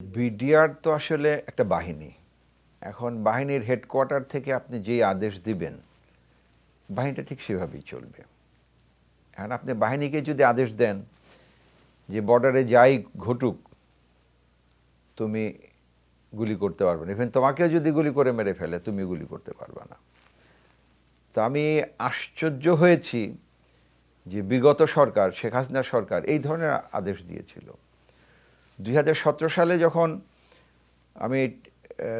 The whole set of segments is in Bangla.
বিডিআর তো আসলে একটা বাহিনী। এখন বাহিনীর হেডকোয়ার্টার থেকে আপনি যেই আদেশ দিবেন, বাহিনীটা ঠিক সেভাবেই চলবে। এখন আপনি বাহিনীকে যদি আদেশ দেন যে বর্ডারে যাই ঘটুক তুমি গুলি করতে পারবে না, ইভেন তোমাকেও যদি গুলি করে মেরে ফেলে তুমি গুলি করতে পারবে না। তো আমি আশ্চর্য হয়েছি যে বিগত সরকার, শেখ হাসিনা সরকার এই ধরনের আদেশ দিয়েছিল। 2017 সালে যখন আমি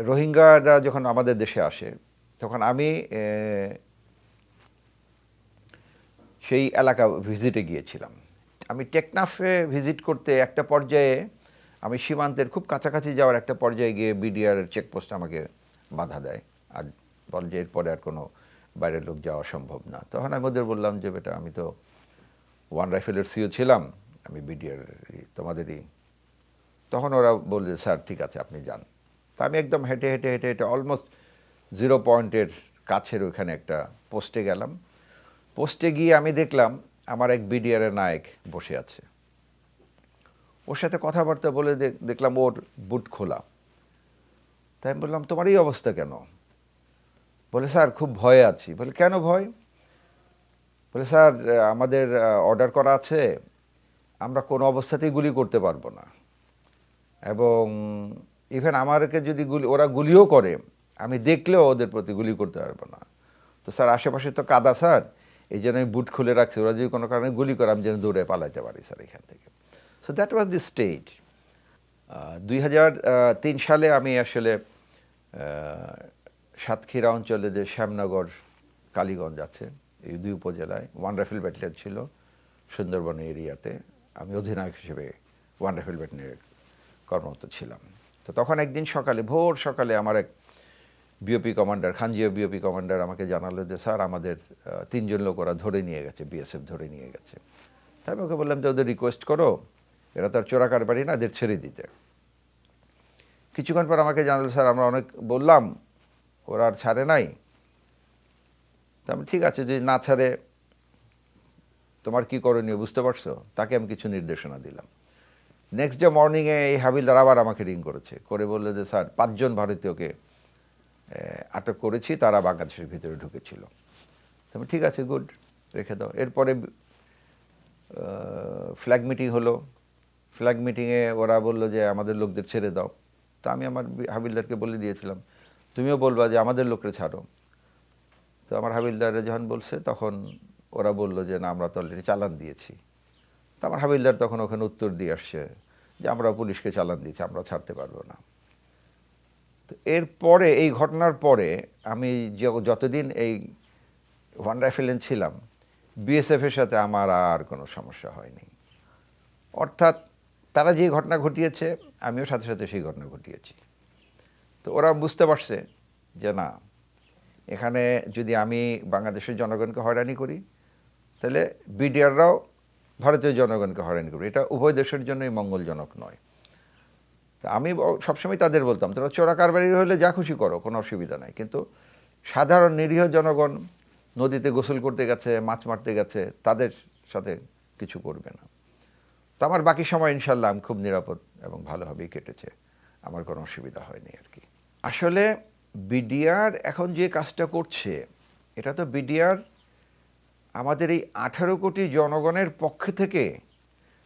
রোহিঙ্গারা যখন আমাদের দেশে আসে, তখন আমি সেই এলাকা ভিজিটে গিয়েছিলাম। আমি টেকনাফে ভিজিট করতে একটা পর্যায়ে আমি সীমান্তের খুব কাছাকাছি যাওয়ার একটা পর্যায়ে গিয়ে বিডিআর চেকপোস্ট আমাকে বাধা দেয় আর বলে যে এরপরে আর কোনো বাইরের লোক যাওয়া সম্ভব না। তখন আমি ওদের বললাম যে বেটা আমি তো ওয়ান রাইফেলের সিও ছিলাম, আমি বিডিআর তোমাদেরই। তখন ওরা বলছে স্যার ঠিক আছে আপনি যান। তা আমি একদম হেঁটে হেঁটে হেঁটে হেঁটে অলমোস্ট 0 পয়েন্টের কাছের ওইখানে একটা পোস্টে গেলাম। পোস্টে গিয়ে আমি দেখলাম আমার এক বিডিআরের নায়ক বসে আছে। ওর সাথে কথাবার্তা বলে দেখলাম ওর বুট খোলা। তাই আমি বললাম তোমার এই অবস্থা কেন? বলে স্যার খুব ভয়ে আছি। বলে কেন ভয়? বলে স্যার আমাদের অর্ডার করা আছে, আমরা কোনো অবস্থাতেই গুলি করতে পারবো না, এবং ইভেন আমাকে যদি ওরা গুলিও করে আমি দেখলেও ওদের প্রতি গুলি করতে পারবো না। তো স্যার আশেপাশে তো কাদা স্যার, এই জন্য আমি বুট খুলে রাখছি, ওরা যদি কোনো কারণে গুলি করে আমি যেন দৌড়ে পালাইতে পারি স্যার এখান থেকে। So that was the stage. 2003 সালে আমি আসলে সাতক্ষীরা অঞ্চলে যে শ্যামনগর কালীগঞ্জ আছে এই দুই উপজেলায় ওয়ান রাইফেল ব্যাটালিয়ন ছিল সুন্দরবন এরিয়াতে, আমি অধিনায়ক হিসেবে ওয়ান রাইফেল ব্যাটালিয়নে কর্মরত ছিলাম। তো তখন একদিন সকালে ভোর সকালে আমার এক BOP commander, Khanjia BOP commander আমাকে জানালো যে স্যার আমাদের 3 জন লোক ওরা ধরে নিয়ে গেছে, বিএসএফ ধরে নিয়ে গেছে। তাই আমি ওকে বললাম যে ওদের রিকোয়েস্ট করো, এরা তো আর চোরা কারবারি না, এদের ছেড়ে দিতে। কিছুক্ষণ পর আমাকে জানালো স্যার আমরা অনেক বললাম ওরা আর ছাড়ে নাই। তা আমি ঠিক আছে, যে না ছাড়ে তোমার কি করণীয় বুঝতে পারছো? তাকে আমি কিছু নির্দেশনা দিলাম। নেক্সট ডে মর্নিংয়ে এই হাবিলদার আবার আমাকে রিং করেছে, করে বললো যে স্যার 5 জন ভারতীয়কে আটক করেছি, তারা বাংলাদেশের ভিতরে ঢুকেছিল। তবে ঠিক আছে গুড, রেখে দাও। এরপরে ফ্ল্যাগ মিটিং হলো। ফ্ল্যাগ মিটিংয়ে ওরা বললো যে আমাদের লোকদের ছেড়ে দাও। তা আমি আমার হাবিলদারকে বলে দিয়েছিলাম তুমিও বলবা যে আমাদের লোককে ছাড়ো। তো আমার হাবিলদারে যখন বলছে তখন ওরা বললো যে না আমরা তো অলরেডি চালান দিয়েছি। তো আমার হাবিলদার তখন ওখানে উত্তর দিয়ে আসছে যে আমরা পুলিশকে চালান দিয়েছি, আমরা ছাড়তে পারবো না। তো এরপরে এই ঘটনার পরে আমি যতদিন এই ওয়ান রাইফেলেন ছিলাম বিএসএফের সাথে আমার আর কোনো সমস্যা হয়নি। অর্থাৎ তারা যে ঘটনা ঘটিয়েছে আমিও সাথে সাথে সেই ঘটনা ঘটিয়েছি। তো ওরা বুঝতে পারছে যে না, এখানে যদি আমি বাংলাদেশের জনগণকে হয়রানি করি তাহলে বিডিআররাও ভারতীয় জনগণকে হয়রানি করবে, এটা উভয় দেশের জন্যই মঙ্গলজনক নয়। তা আমি সবসময় তাদের বলতাম তোরা চোরা কারবারি হলে যা খুশি করো, কোনো অসুবিধা নাই, কিন্তু সাধারণ নিরীহ জনগণ নদীতে গোসল করতে গেছে, মাছ মারতে গেছে, তাদের সাথে কিছু করবে না। তো আমার বাকি সময় ইনশাল্লাহ আমি খুব নিরাপদ এবং ভালোভাবেই কেটেছে, আমার কোনো অসুবিধা হয়নি আর কি। আসলে বিডিআর এখন যে কাজটা করছে, এটা তো বিডিআর আমাদের এই 18 কোটি জনগণের পক্ষে থেকে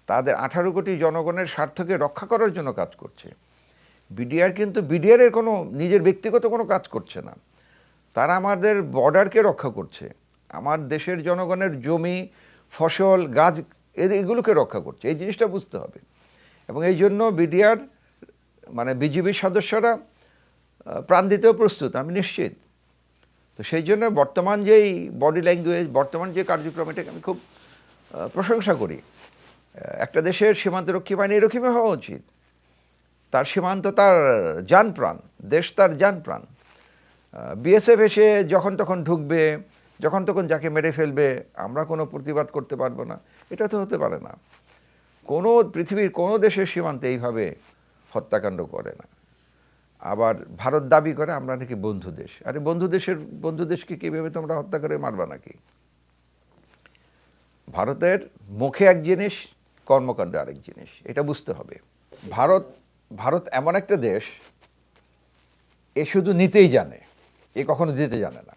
তাদের 18 কোটি জনগণের স্বার্থকে রক্ষা করার জন্য কাজ করছে। বিডিআর কিন্তু বিডিআরের কোনো নিজের ব্যক্তিগত কোনো কাজ করছে না, তারা আমাদের বর্ডারকে রক্ষা করছে, আমার দেশের জনগণের জমি ফসল গাছ এগুলোকে রক্ষা করছে। এই জিনিসটা বুঝতে হবে। এবং এই জন্য বিডিআর মানে বিজিবির সদস্যরা প্রাণ দিতেও প্রস্তুত, আমি নিশ্চিত। তো সেই জন্য বর্তমান যেই বডি ল্যাঙ্গুয়েজ, বর্তমান যে কার্যক্রম, এটাকে আমি খুব প্রশংসা করি। একটা দেশের সীমান্তরক্ষী বাহিনী এরকমই হওয়া উচিত। তার সীমান্ত তার জান প্রাণ, দেশ তার জান প্রাণ। বিএসএফ এসে যখন তখন ঢুকবে, যখন তখন যাকে মেরে ফেলবে, আমরা কোনো প্রতিবাদ করতে পারবো না, এটা তো হতে পারে না। কোনো পৃথিবীর কোনো দেশের সীমান্তে এইভাবে হত্যাকাণ্ড করে না। আবার ভারত দাবি করে আমরা নাকি বন্ধু দেশ। আরে বন্ধু দেশকে কীভাবে তোমরা হত্যা করে মারবা নাকি? ভারতের মুখে এক জিনিস, কর্মকাণ্ডে আরেক জিনিস, এটা বুঝতে হবে। ভারত ভারত এমন একটা দেশ, এ শুধু নিতেই জানে, এ কখনো দিতে জানে না।